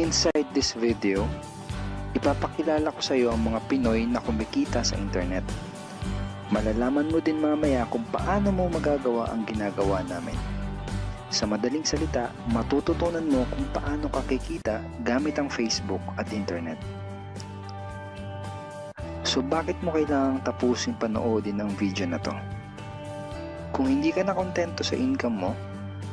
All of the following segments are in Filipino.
Inside this video, ipapakilala ko sa iyo ang mga Pinoy na kumikita sa internet. Malalaman mo din mamaya kung paano mo magagawa ang ginagawa namin. Sa madaling salita, matututunan mo kung paano ka kikita gamit ang Facebook at internet. So bakit mo kailangang tapusin panoodin ang video na to? Kung hindi ka na kontento sa income mo,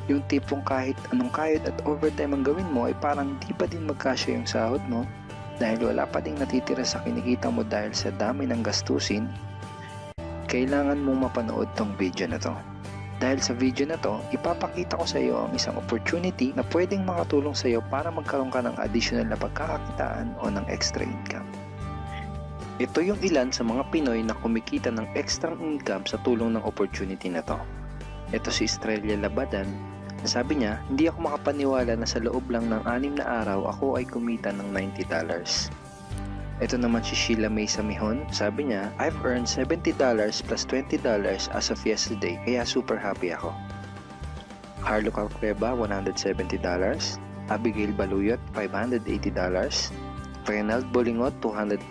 yung tipong kahit anong kayod at overtime ang gawin mo ay parang di pa din magkasya yung sahod mo dahil wala pa ding natitira sa kinikita mo dahil sa dami ng gastusin, kailangan mong mapanood tong video na to. Dahil sa video na to, ipapakita ko sa iyo ang isang opportunity na pwedeng makatulong sa iyo para magkaroon ka ng additional na pagkakakitaan o ng extra income. Ito yung ilan sa mga Pinoy na kumikita ng extra income sa tulong ng opportunity na to. Ito si Estrella Labadan. Sabi niya, hindi ako makapaniwala na sa loob lang ng 6 na araw ako ay kumita ng $90. Ito naman si Sheila May Samihon. Sabi niya, I've earned $70 plus $20 as of yesterday kaya super happy ako. Harlo Calcreba, $170. Abigail Baluyot, $580. Renald Bolingot, $210.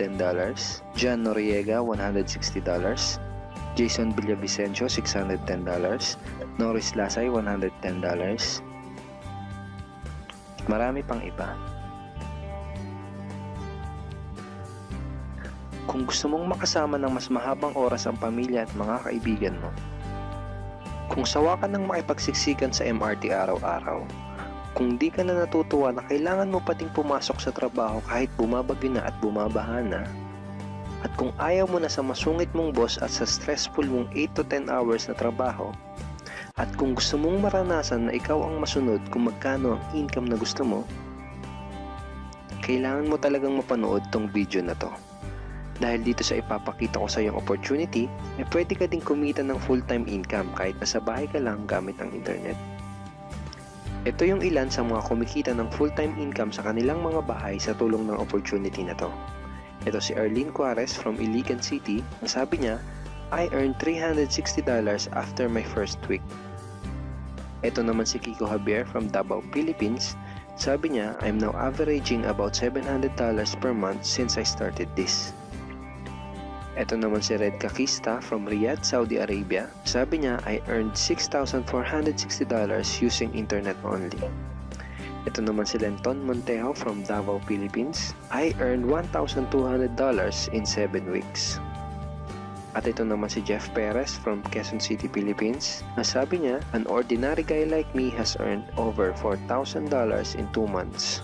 John Noriega, $160. Jason Villavicencio, $610. Norris Lasay, $110. Marami pang iba. Kung gusto mong makasama ng mas mahabang oras ang pamilya at mga kaibigan mo, kung sawa ka ng makipagsiksikan sa MRT araw-araw, kung di ka na natutuwa na kailangan mo pating pumasok sa trabaho kahit bumabagyo na at bumabaha na, at kung ayaw mo na sa masungit mong boss at sa stressful mong 8 to 10 hours na trabaho, at kung gusto mong maranasan na ikaw ang masunod kung magkano ang income na gusto mo, kailangan mo talagang mapanood tong video na to. Dahil dito sa ipapakita ko sa iyong opportunity, pwede ka ding kumita ng full-time income kahit nasa bahay ka lang gamit ang internet. Ito yung ilan sa mga kumikita ng full-time income sa kanilang mga bahay sa tulong ng opportunity na to. Ito si Arlene Juarez from Iligan City. Ang sabi niya, I earned $360 after my first week. Ito naman si Kiko Javier from Davao, Philippines. Sabi niya, I'm now averaging about $700 per month since I started this. Ito naman si Red Kakista from Riyadh, Saudi Arabia. Sabi niya, I earned $6,460 using internet only. Ito naman si Lenton Montejo from Davao, Philippines. I earned $1,200 in 7 weeks. At ito naman si Jeff Perez from Quezon City, Philippines. Nasabi niya, an ordinary guy like me has earned over $4,000 in 2 months.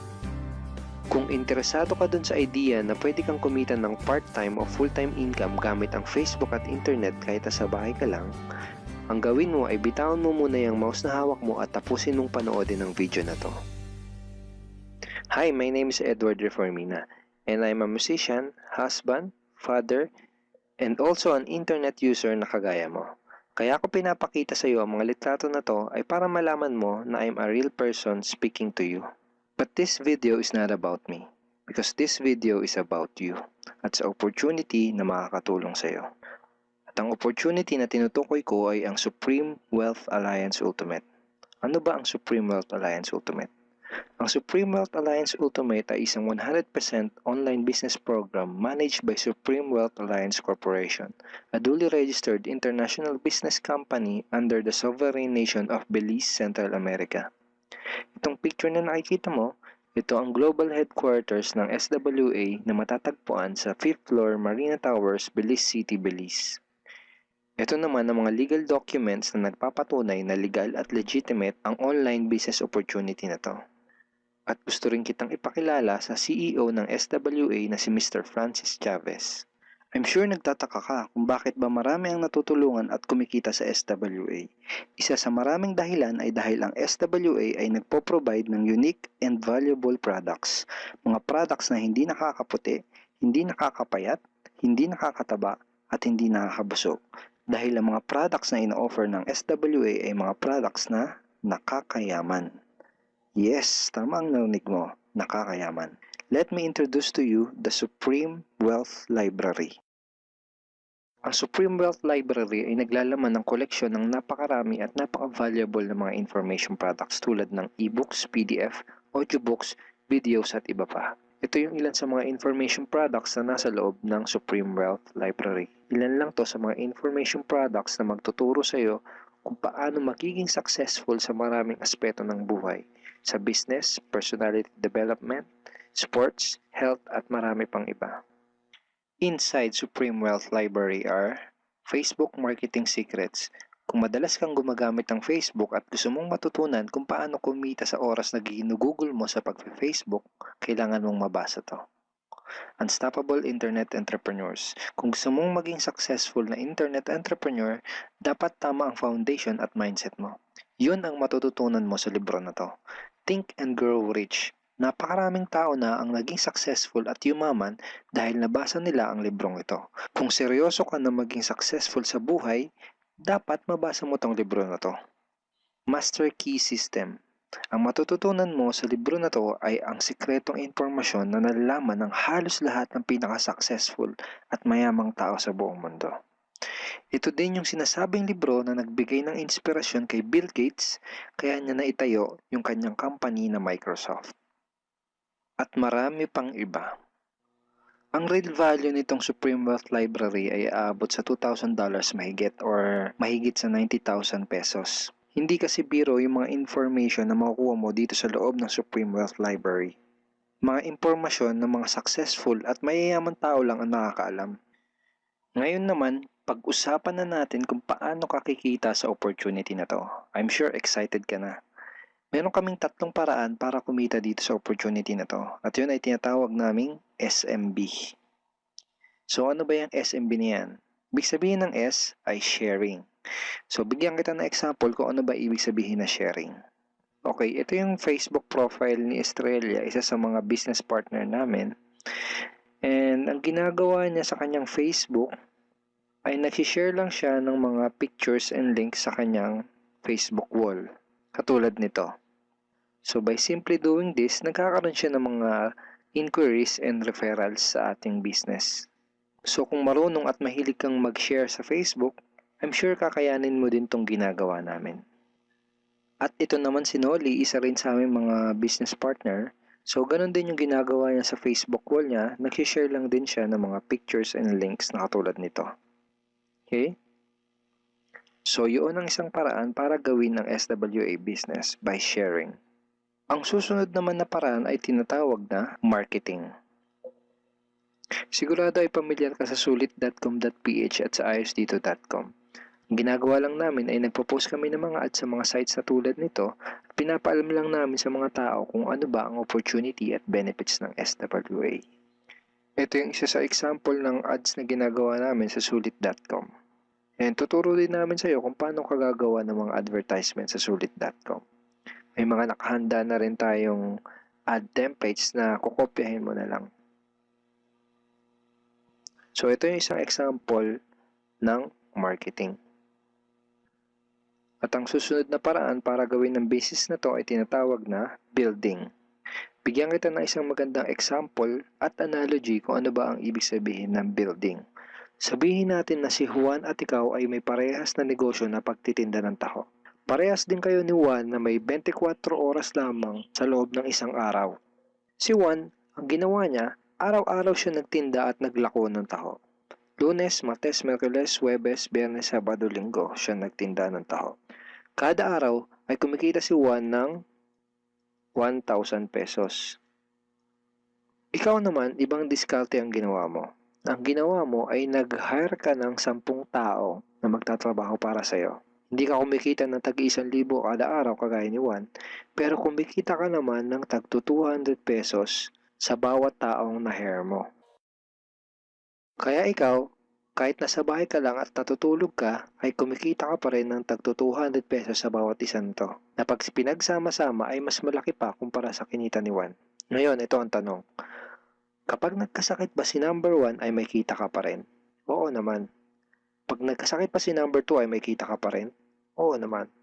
Kung interesado ka dun sa idea na pwede kang kumita ng part-time o full-time income gamit ang Facebook at internet kahit sa bahay ka lang, ang gawin mo ay bitawan mo muna yung mouse na hawak mo at tapusin mong panoodin ang video na to. Hi, my name is Edward Reformina and I'm a musician, husband, father, and also an internet user na kagaya mo. Kaya ako pinapakita sa iyo ang mga litrato na to ay para malaman mo na I'm a real person speaking to you. But this video is not about me because this video is about you at sa opportunity na makakatulong sa iyo. At ang opportunity na tinutukoy ko ay ang Supreme Wealth Alliance Ultimate. Ano ba ang Supreme Wealth Alliance Ultimate? Ang Supreme Wealth Alliance Ultimate ay isang 100% online business program managed by Supreme Wealth Alliance Corporation, a duly registered international business company under the sovereign nation of Belize, Central America. Itong picture na nakikita mo, ito ang global headquarters ng SWA na matatagpuan sa 5th floor Marina Towers, Belize City, Belize. Ito naman ang mga legal documents na nagpapatunay na legal at legitimate ang online business opportunity na to. At gusto rin kitang ipakilala sa CEO ng SWA na si Mr. Francis Chavez. I'm sure nagtataka ka kung bakit ba marami ang natutulungan at kumikita sa SWA. Isa sa maraming dahilan ay dahil ang SWA ay nagpo-provide ng unique and valuable products. Mga products na hindi nakakaputi, hindi nakakapayat, hindi nakakataba, at hindi nakakabusog. Dahil ang mga products na ino-offer ng SWA ay mga products na nakakayaman. Yes, tama ang narinig mo, nakakayaman. Let me introduce to you the Supreme Wealth Library. Ang Supreme Wealth Library ay naglalaman ng koleksyon ng napakarami at napaka-valuable na mga information products tulad ng e-books, PDF, audiobooks, videos at iba pa. Ito yung ilan sa mga information products na nasa loob ng Supreme Wealth Library. Ilan lang to sa mga information products na magtuturo sa iyo kung paano magiging successful sa maraming aspeto ng buhay. Sa business, personality development, sports, health at marami pang iba. Inside Supreme Wealth Library are Facebook Marketing Secrets. Kung madalas kang gumagamit ng Facebook at gusto mong matutunan kung paano kumita sa oras na ginugugol mo sa pag-Facebook, kailangan mong mabasa to. Unstoppable Internet Entrepreneurs. Kung gusto mong maging successful na internet entrepreneur, dapat tama ang foundation at mindset mo. Yun ang matututunan mo sa libro na to. Think and Grow Rich. Napakaraming tao na ang naging successful at yumaman dahil nabasa nila ang librong ito. Kung seryoso ka na maging successful sa buhay, dapat mabasa mo tong libro na to. Master Key System. Ang matututunan mo sa libro na to ay ang sikretong impormasyon na nalalaman ng halos lahat ng pinaka-successful at mayamang tao sa buong mundo. Ito din yung sinasabing libro na nagbigay ng inspirasyon kay Bill Gates kaya niya naitayo yung kanyang company na Microsoft. At marami pang iba. Ang real value nitong Supreme Wealth Library ay aabot sa $2,000 mahigit or mahigit sa 90,000 pesos. Hindi kasi biro yung mga information na makukuha mo dito sa loob ng Supreme Wealth Library. Mga impormasyon ng mga successful at mayayaman tao lang ang nakakaalam. Ngayon naman, pag-usapan na natin kung paano ka kikita sa opportunity na to. I'm sure excited ka na. Meron kaming 3 paraan para kumita dito sa opportunity na to. At yun ay tinatawag naming SMB. So ano ba yung SMB niyan? Ibig sabihin ng S ay sharing. So bigyan kita ng example kung ano ba ibig sabihin na sharing. Okay, ito yung Facebook profile ni Estrella, isa sa mga business partner namin. And ang ginagawa niya sa kanyang Facebook ay nag-share lang siya ng mga pictures and links sa kanyang Facebook wall. Katulad nito. So by simply doing this, nagkakaroon siya ng mga inquiries and referrals sa ating business. So kung marunong at mahilig kang mag-share sa Facebook, I'm sure kakayanin mo din tong ginagawa namin. At ito naman si Nolly, isa rin sa aming mga business partner. So ganun din yung ginagawa niya sa Facebook wall niya, nag-share lang din siya ng mga pictures and links na katulad nito. Okay? So yun ang isang paraan para gawin ng SWA business by sharing. Ang susunod naman na paraan ay tinatawag na marketing. Sigurado ay pamilyar ka sa sulit.com.ph at sa ayosdito.com. Ang ginagawa lang namin ay nagpo-post kami ng mga ads sa mga sites na tulad nito at pinapaalam lang namin sa mga tao kung ano ba ang opportunity at benefits ng SWA. Ito yung isa sa example ng ads na ginagawa namin sa sulit.com. And tuturo din namin sa iyo kung paano ka gagawa ng mga advertisement sa sulit.com. May mga nakahanda na rin tayong ad templates na kukopyahin mo na lang. So ito yung isang example ng marketing. At ang susunod na paraan para gawin ng business na to ay tinatawag na building. Bigyan kita ng isang magandang example at analogy kung ano ba ang ibig sabihin ng building. Sabihin natin na si Juan at ikaw ay may parehas na negosyo na pagtitinda ng taho. Parehas din kayo ni Juan na may 24 oras lamang sa loob ng isang araw. Si Juan, ang ginawa niya, araw-araw siya nagtinda at naglako ng taho. Lunes, Martes, Miyerkules, Huwebes, Biyernes, Sabado, Linggo siya nagtinda ng taho. Kada araw ay kumikita si Juan ng 1,000 pesos. Ikaw naman, ibang diskarte ang ginawa mo. Ang ginawa mo ay nag-hire ka ng 10 tao na magtatrabaho para sa'yo. Hindi ka kumikita ng tag-1,000 kada araw kagaya ni Juan, pero kumikita ka naman ng tag 200 pesos sa bawat taong na-hire mo. Kaya ikaw, kahit nasa bahay ka lang at natutulog ka, ay kumikita ka pa rin ng tag 200 pesos sa bawat isang to, na pag pinagsama-sama ay mas malaki pa kumpara sa kinita ni Juan. Ngayon, ito ang tanong. Kapag nagkasakit ba si number 1 ay may kita ka pa rin? Oo naman. Pag nagkasakit pa si number 2 ay may kita ka pa rin? Oo naman.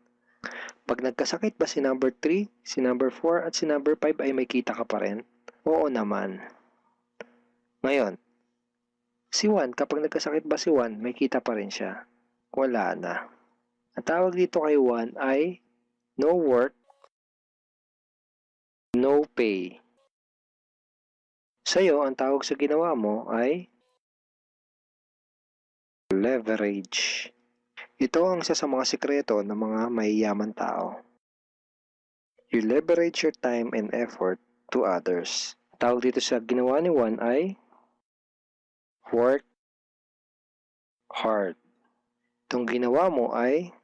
Pag nagkasakit ba si number 3, si number 4 at si number 5 ay may kita ka pa rin? Oo naman. Ngayon, si Juan, kapag nagkasakit ba si Juan, may kita pa rin siya? Wala na. Ang tawag dito kay Juan ay no work, no pay. Sa'yo, ang tawag sa ginawa mo ay leverage. Ito ang isa sa mga sikreto ng mga mayayaman tao. You leverage your time and effort to others. Tawag dito sa ginawa ni Juan ay work hard. Itong ginawa mo ay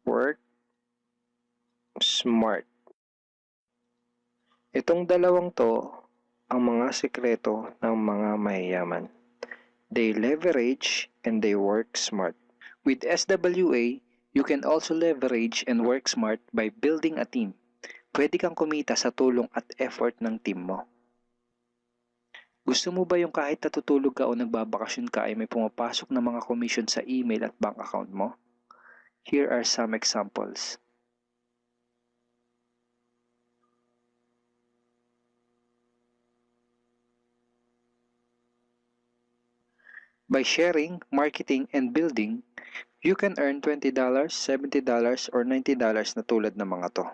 work smart. Itong dalawang to ang mga sikreto ng mga mayayaman. They leverage and they work smart. With SWA, you can also leverage and work smart by building a team. Pwede kang kumita sa tulong at effort ng team mo. Gusto mo ba yung kahit natutulog ka o nagbabakasyon ka ay may pumapasok na mga commission sa email at bank account mo? Here are some examples. By sharing, marketing, and building, you can earn $20, $70, or $90 na tulad ng mga to.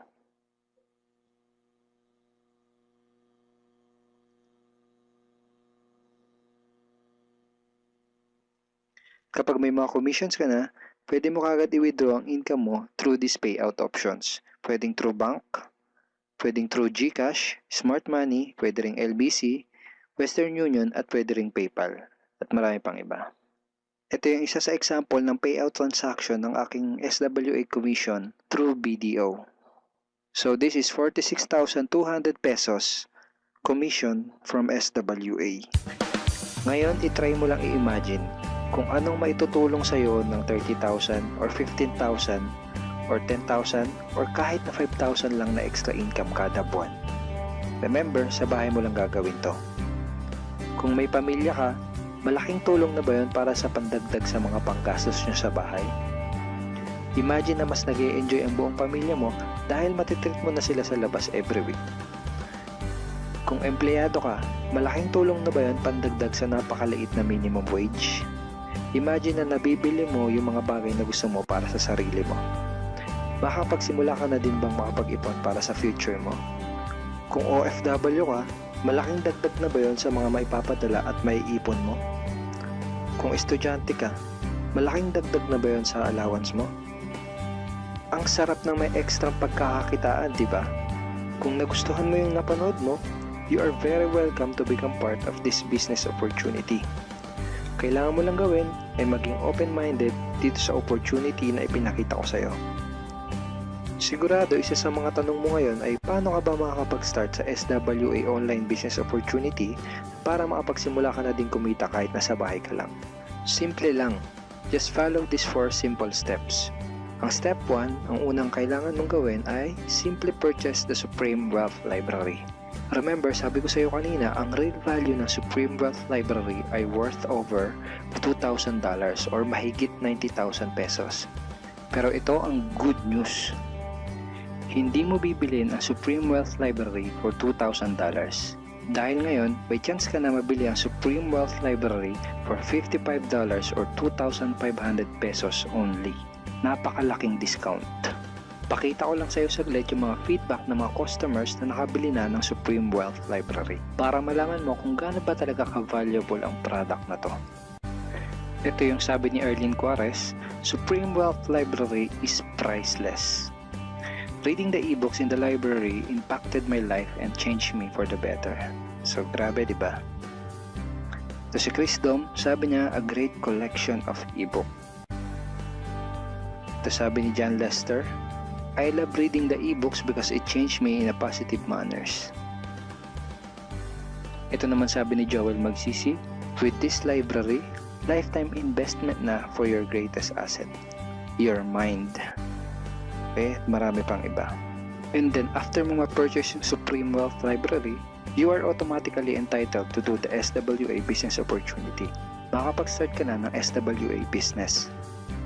Kapag may mga commissions ka na, pwede mo kagad i-withdraw ang income mo through these payout options. Pwedeng through bank, pwedeng through GCash, Smart Money, pwede ring LBC, Western Union, at pwede ring PayPal. At marami pang iba. Ito yung isa sa example ng payout transaction ng aking SWA commission through BDO. So this is 46,200 pesos commission from SWA. Ngayon, itry mo lang i-imagine kung anong maitutulong sa'yo ng 30,000 or 15,000 or 10,000 or kahit na 5,000 lang na extra income kada buwan. Remember, sa bahay mo lang gagawin to. Kung may pamilya ka, malaking tulong na ba yun para sa pandagdag sa mga panggastos nyo sa bahay? Imagine na mas nag-e-enjoy ang buong pamilya mo dahil matitreat mo na sila sa labas every week. Kung empleyado ka, malaking tulong na ba yun pandagdag sa napakaliit na minimum wage? Imagine na nabibili mo yung mga bagay na gusto mo para sa sarili mo. Makapagsimula ka na din bang makapag-ipon para sa future mo? Kung OFW ka, malaking dagdag na ba yun sa mga maipapadala at maiipon mo? Kung estudyante ka, malaking dagdag na ba yun sa allowance mo? Ang sarap ng may extra pagkakakitaan, di ba? Kung nagustuhan mo yung napanood mo, you are very welcome to become part of this business opportunity. Kailangan mo lang gawin ay maging open-minded dito sa opportunity na ipinakita ko sa'yo. Sigurado isa sa mga tanong mo ngayon ay paano ka ba makakapag-start sa SWA online business opportunity para makapagsimula ka na din kumita kahit nasa bahay ka lang. Simple lang, just follow these 4 simple steps. Ang step 1, ang unang kailangan mong gawin ay simply purchase the Supreme Wealth Library. Remember, sabi ko sa iyo kanina, ang real value ng Supreme Wealth Library ay worth over $2,000 or mahigit 90,000 pesos. Pero ito ang good news. Hindi mo bibilin ang Supreme Wealth Library for $2,000. Dahil ngayon, may chance ka na mabili ang Supreme Wealth Library for $55 or 2,500 pesos only. Napakalaking discount. Pakita ko lang sa iyo saglit yung mga feedback ng mga customers na nakabili na ng Supreme Wealth Library para malaman mo kung gaano ba talaga ka-valuable ang product na to. Ito yung sabi ni Erlyn Juarez, Supreme Wealth Library is priceless. Reading the ebooks in the library impacted my life and changed me for the better. So grabe, di ba? Ito si Chris Dom, sabi niya, a great collection of ebook. Ito sabi ni John Lester, I love reading the ebooks because it changed me in a positive manners. Ito naman sabi ni Joel Magsisi, with this library, lifetime investment na for your greatest asset, your mind. Okay, marami pang iba. And then after mo ma-purchase yung Supreme Wealth Library, you are automatically entitled to do the SWA business opportunity. Makapag-start ka na ng SWA business.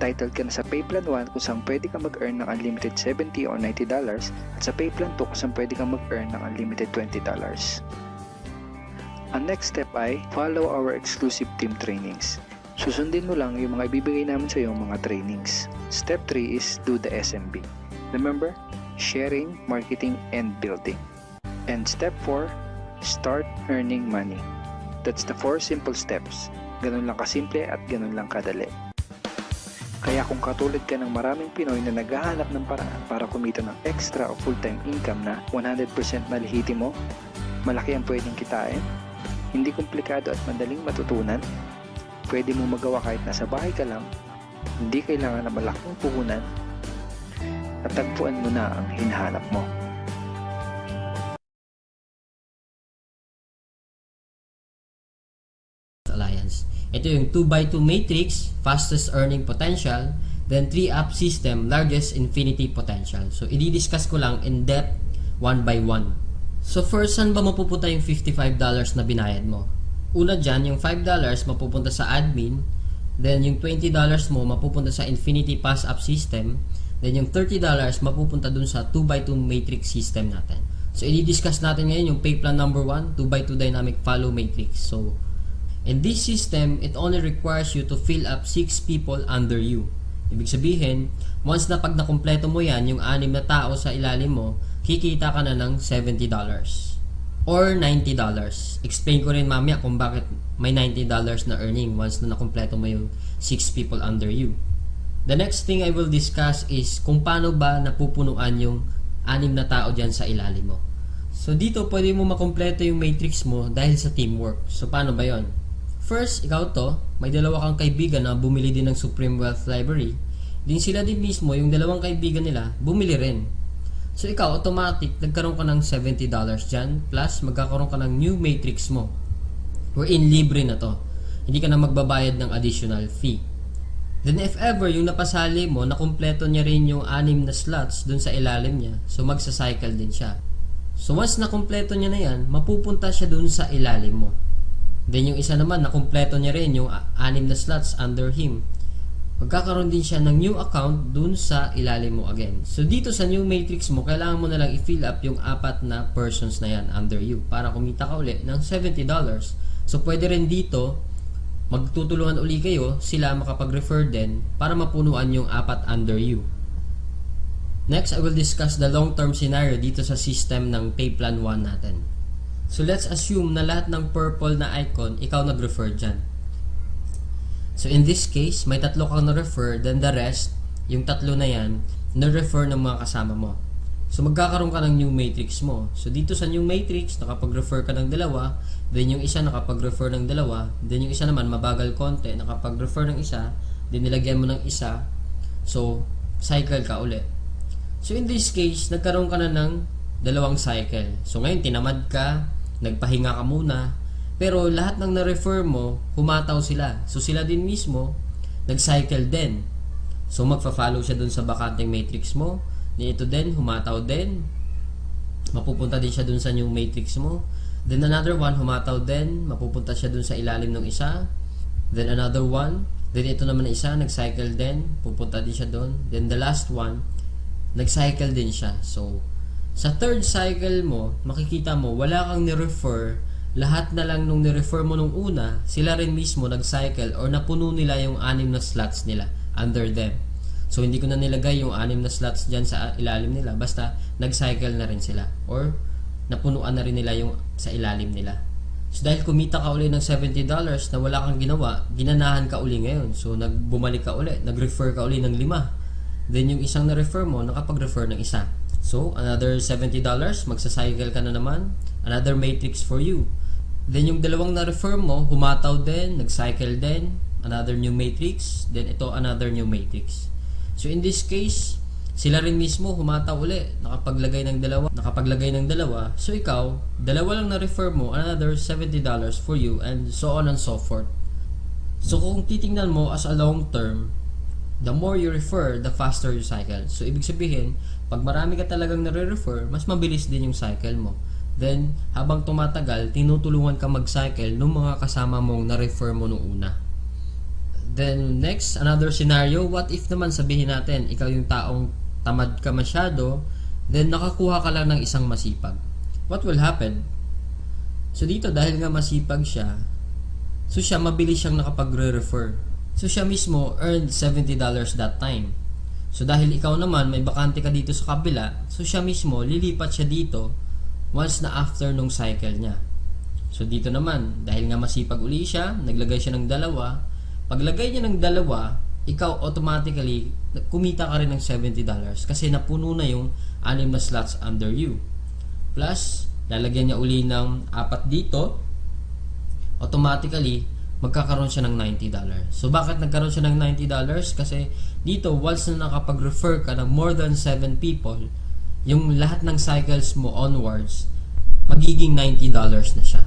Titled ka na sa Payplan 1 kung saan pwede ka mag-earn ng unlimited $70 or $90 at sa Payplan 2 kung saan pwede ka mag-earn ng unlimited $20. Ang next step ay follow our exclusive team trainings. Susundin mo lang yung mga ibibigay namin sa iyo mga trainings. Step 3 is do the SMB. Remember, sharing, marketing, and building. And step 4, Start earning money. That's the 4 simple steps. Ganun lang kasimple at ganun lang kadali. Kaya kung katulad ka ng maraming Pinoy na naghahanap ng paraan para kumita ng extra o full-time income na 100% malihiti mo, malaki ang pwedeng kitain, hindi komplikado at madaling matutunan, pwede mo magawa kahit nasa bahay ka lang, hindi kailangan na malaking puhunan, at tagpuan mo na ang hinahanap mo. Alliance. Ito yung 2x2 matrix, fastest earning potential, then 3-up system, largest infinity potential. So, i-discuss ko lang in depth, one by one. So, first, saan ba mapupunta yung $55 na binayad mo? Una dyan, yung $5 mapupunta sa admin, then yung $20 mo mapupunta sa infinity pass-up system, then yung $30 mapupunta dun sa 2x2 matrix system natin. So, i-discuss natin ngayon yung pay plan number 1, 2x2 dynamic follow matrix. So, in this system, it only requires you to fill up 6 people under you. Ibig sabihin, once na pag nakumpleto mo yan, yung 6 na tao sa ilalim mo, kikita ka na ng $70 or $90. Explain ko rin mamaya kung bakit may $90 na earning once na nakumpleto mo yung 6 people under you. The next thing I will discuss is kung paano ba napupunuan yung 6 na tao dyan sa ilalim mo. So dito, pwede mo makumpleto yung matrix mo dahil sa teamwork. So paano ba yon? First, ikaw to, may dalawa kang kaibigan na bumili din ng Supreme Wealth Library. Din sila din mismo, yung dalawang kaibigan nila, bumili rin. So ikaw, automatic, nagkaroon ka ng $70 dyan, plus magkakaroon ka ng new matrix mo. Wherein libre na to. Hindi ka na magbabayad ng additional fee. Then if ever, yung napasali mo, nakumpleto niya rin yung 6 na slots dun sa ilalim niya, so magsa-cycle din siya. So once nakumpleto niya na yan, mapupunta siya dun sa ilalim mo. Then yung isa naman, nakumpleto niya rin yung 6 na slots under him. Magkakaroon din siya ng new account dun sa ilalim mo again. So dito sa new matrix mo, kailangan mo na lang i-fill up yung 4 na persons na yan under you para kumita ka uli ng $70. So pwede rin dito, magtutulungan uli kayo, sila makapag-refer din para mapunuan yung 4 under you. Next, I will discuss the long-term scenario dito sa system ng pay plan 1 natin. So let's assume na lahat ng purple na icon, ikaw nag-refer dyan. So in this case, may 3 kang na-refer, then the rest, yung 3 na yan, na-refer ng mga kasama mo. So magkakaroon ka ng new matrix mo. So dito sa new matrix, nakapag-refer ka ng 2, then yung isa nakapag-refer ng 2, then yung isa naman mabagal konti, nakapag-refer ng isa, then nilagyan mo ng isa, so cycle ka ulit. So in this case, nagkaroon ka na ng 2 cycle. So ngayon tinamad ka, nagpahinga ka muna, pero lahat ng na-refer mo, humataw sila. So sila din mismo, nag-cycle din. So magfa-follow siya dun sa bakanteng matrix mo, ito din, humataw din, mapupunta din siya dun sa new matrix mo. Then another one, humataw din, mapupunta siya dun sa ilalim ng isa. Then another one, then ito naman na isa, nag-cycle din, pupunta din siya dun. Then the last one, nag-cycle din siya. So sa third cycle mo, makikita mo, wala kang ni-refer, lahat na lang nung ni-refer mo nung una, sila rin mismo nag-cycle or napuno nila yung 6 na slots nila under them. So hindi ko na nilagay yung 6 na slots dyan sa ilalim nila, basta nag-cycle na rin sila or napunuan na rin nila yung sa ilalim nila. So dahil kumita ka uli ng $70 na wala kang ginawa, ginanahan ka uli ngayon. So bumalik ka uli, nag-refer ka uli ng 5. Then yung isang na-refer mo, nakapag-refer ng isa. So, another $70, magsa-cycle ka na naman. Another matrix for you. Then, yung dalawang na-refer mo, humataw din, nag-cycle din. Another new matrix. Then, ito, another new matrix. So, in this case, sila rin mismo humataw uli. Nakapaglagay ng 2. So, ikaw, 2 lang na-refer mo, another $70 for you, and so on and so forth. So, kung titingnan mo as a long term, the more you refer, the faster you cycle. So, ibig sabihin, pag marami ka talagang nare-refer, mas mabilis din yung cycle mo. Then, habang tumatagal, tinutulungan ka mag-cycle ng mga kasama mong na-refer mo nung una. Then, next, another scenario, what if naman sabihin natin, ikaw yung taong tamad ka masyado, then nakakuha ka lang ng isang masipag. What will happen? So, dito, dahil nga masipag siya, so siya, mabilis siyang nakapag-refer. So, siya mismo earned $70 that time. So dahil ikaw naman may bakante ka dito sa kabila, so siya mismo lilipat siya dito once na after nung cycle niya. So dito naman, dahil nga masipag uli siya, naglagay siya ng dalawa. Paglagay niya ng dalawa, ikaw automatically kumita ka rin ng $70 kasi napuno na yung 6 na slots under you. Plus, lalagyan niya uli ng 4 dito, automatically magkakaroon siya ng $90. So bakit nagkaroon siya ng $90? Kasi dito, once na nakapag-refer ka ng more than 7 people, yung lahat ng cycles mo onwards, magiging $90 na siya.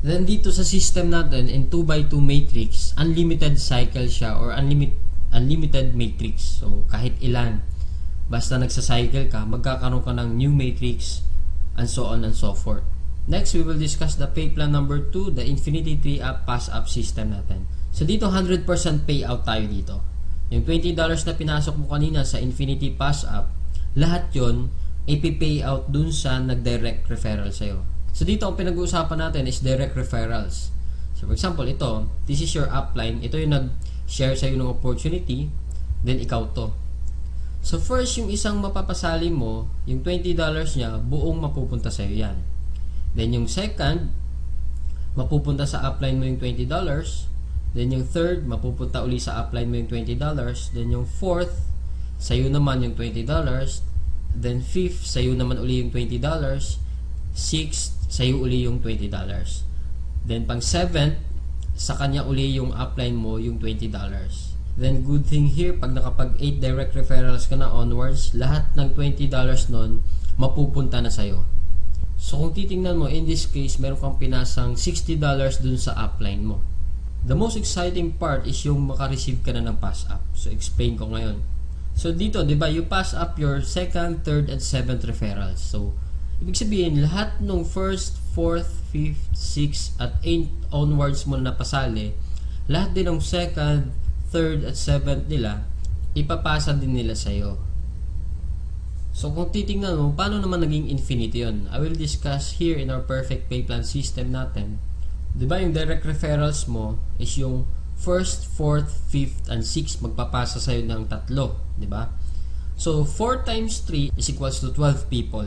Then dito sa system natin, in 2x2 matrix, unlimited cycle siya or unlimited matrix. So kahit ilan, basta nagsa-cycle ka, magkakaroon ka ng new matrix and so on and so forth. Next, we will discuss the pay plan number 2, the Infinity 3-up pass-up system natin. So dito 100% payout tayo dito. Yung $20 na pinasok mo kanina sa Infinity pass-up, lahat yon ipi-pay out dun sa nag-direct referral sa'yo. So dito ang pinag-uusapan natin is direct referrals. So for example, ito, this is your upline. Ito yung nag-share sa'yo ng opportunity, then ikaw to. So first, yung isang mapapasali mo, yung $20 niya, buong mapupunta sa'yo yan. Then yung second, mapupunta sa upline mo yung $20. Then yung third, mapupunta uli sa upline mo yung $20. Then yung fourth, sa'yo naman yung $20. Then fifth, sa'yo naman uli yung $20. Sixth, sa'yo uli yung $20. Then pang seventh, sa kanya uli yung upline mo yung $20. Then good thing here, pag nakapag 8 direct referrals ka na onwards, lahat ng $20 nun mapupunta na sa'yo. So kung titingnan mo, in this case, meron kang pinasang $60 dun sa upline mo. The most exciting part is yung makareceive ka na ng pass up. So explain ko ngayon. So dito, di ba, you pass up your second, third, and seventh referrals. So ibig sabihin, lahat ng first, fourth, fifth, sixth, at 8 onwards mo na pasali, lahat din ng second, third, at seventh nila, ipapasa din nila sa'yo. So kung titingnan mo, paano naman naging infinity yun? I will discuss here in our perfect pay plan system natin. Diba yung direct referrals mo is yung first, fourth, fifth, and sixth magpapasa sa'yo ng 3. Diba? So 4 times 3 is equals to 12 people.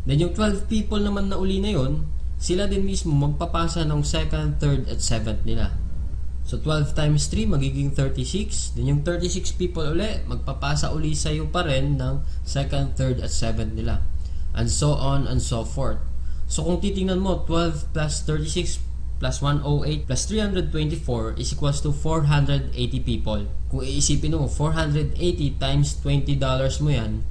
Then yung 12 people naman na uli na yun, sila din mismo magpapasa ng second, third, at seventh nila. So 12 times 3 magiging 36. Then yung 36 people uli, magpapasa uli sa'yo pa rin ng second, third, at seventh nila. And so on and so forth. So kung titingnan mo, 12 plus 36 plus 108 plus 324 is equals to 480 people. Kung iisipin mo, 480 times $20 mo yan,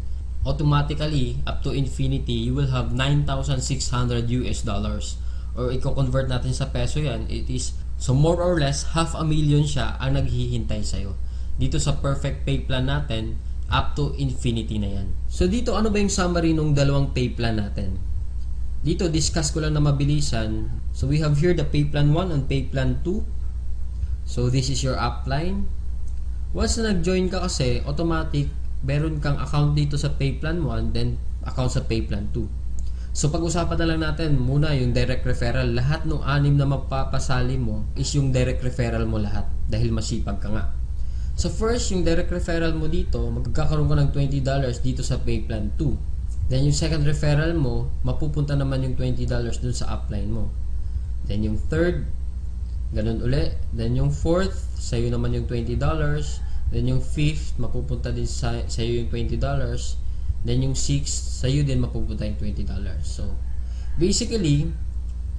automatically, up to infinity, you will have $9,600 US. Or i-convert natin sa peso yan, it is, so more or less, $500,000 siya ang naghihintay sa'yo. Dito sa perfect pay plan natin, up to infinity na yan. So dito, ano ba yung summary ng dalawang pay plan natin? Dito, discuss ko lang na mabilisan. So we have here the pay plan 1 and pay plan 2. So this is your upline. Once na nag-join ka kasi, automatic, meron kang account dito sa pay plan 1, then account sa pay plan 2. So pag-usapan na lang natin muna yung direct referral. Lahat ng 6 na mapapasali mo is yung direct referral mo lahat dahil masipag ka nga. So first, yung direct referral mo dito, magkakaroon ka ng $20 dito sa pay plan 2. Then yung second referral mo, mapupunta naman yung $20 dun sa upline mo. Then yung third, ganun uli. Then yung fourth, sa'yo naman yung $20. Then yung fifth, mapupunta din sa'yo yung $20. Then yung sixth, sa'yo din mapupunta yung $20. So, basically,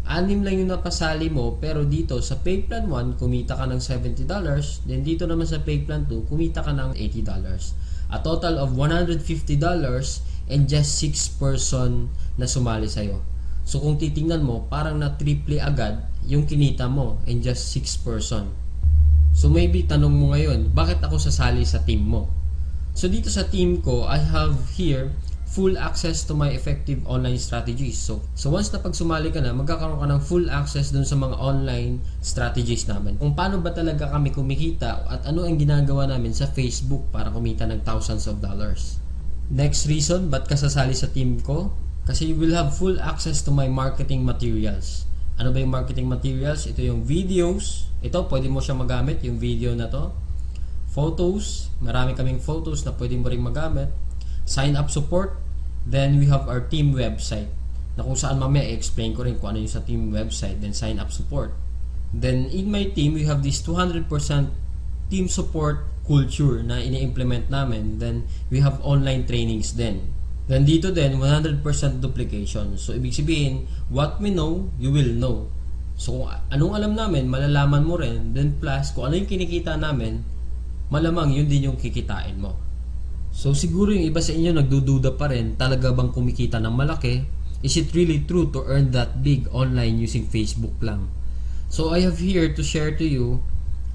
6 lang yung napasali mo, pero dito sa pay plan 1, kumita ka ng $70. Then dito naman sa pay plan 2, kumita ka ng $80. A total of $150 and just 6 person na sumali sa'yo. So kung titingnan mo, parang na-triple agad yung kinita mo in just 6 person. So maybe tanong mo ngayon, bakit ako sasali sa team mo? So dito sa team ko, I have here full access to my effective online strategies. So once na pag sumali ka na, magkakaroon ka ng full access dun sa mga online strategies namin. Kung paano ba talaga kami kumikita at ano ang ginagawa namin sa Facebook para kumita ng thousands of dollars. Next reason, ba't ka sasali sa team ko? Kasi you will have full access to my marketing materials. Ano ba yung marketing materials? Ito yung videos. Ito, pwede mo siya magamit, yung video na to. Photos. Marami kaming photos na pwede mo rin magamit. Sign up support. Then we have our team website na kung saan mamaya i-explain ko rin kung ano yung sa team website, then sign up support. Then in my team, we have this 200% team support culture na ini-implement namin. Then we have online trainings din. Then dito din, 100% duplication. So ibig sabihin, what we know, you will know. So kung anong alam namin, malalaman mo rin. Then plus, kung ano yung kinikita namin, malamang yun din yung kikitain mo. So siguro yung iba sa inyo nagdududa pa rin, talaga bang kumikita ng malaki? Is it really true to earn that big online using Facebook lang? So I have here to share to you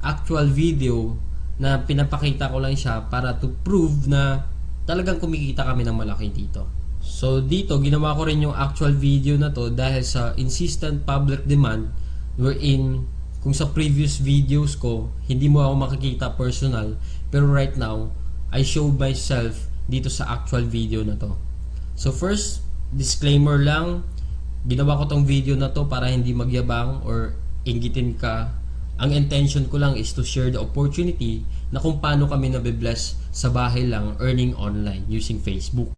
actual video na pinapakita ko lang siya para to prove na talagang kumikita kami ng malaki dito. So dito, ginawa ko rin yung actual video na to dahil sa insistent public demand wherein kung sa previous videos ko, hindi mo ako makikita personal, pero right now, I show myself dito sa actual video na to. So first, disclaimer lang, ginawa ko tong video na to para hindi magyabang or inggitin ka. Ang intention ko lang is to share the opportunity na kung paano kami nabibless sa bahay lang earning online using Facebook.